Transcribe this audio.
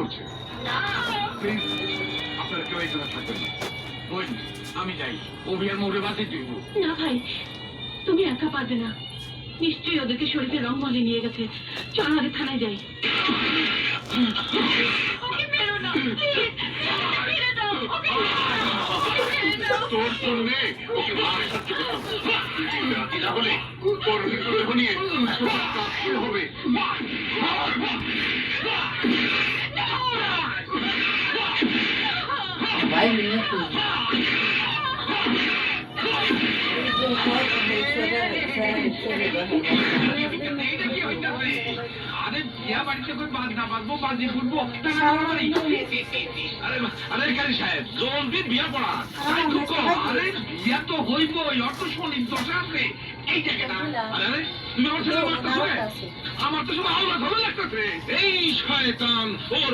করছে। প্লিজ আপনারা কেউ এই জন্য থাকবেন না। বোন, আমি যাই, অভিয়ার মোড়ে বাসে দিব না ভাই, তুমি একা পারবে না, নিশ্চয়ই ওদেরকে শরীরে রং বলে নিয়ে গেছে। চল আগে থানায় যাই। ওকে মেরো না, প্লিজ, মেরে দাও, ওকে মেরে দাও। তোর জন্য ওকে মারে সহ্য করতে হবে। রাজি না হলে তোর মৃত্যু নিয়ে হবে। Vai menino. আরে বিয়া বাড়িতে করে বাজনা বাজবো, বাজি ফুটবো, আরে কারি সাহেব জলদি বিয়া পড়া। আরে বিয়া তো হইবই, অত শনির দশা আছে এই জায়গাটা। আরে তুমি আমার ছেলে মারতেছো, আমার তো শুধু আওয়াজ ভালো লাগতেছে। এই শয়তান ওর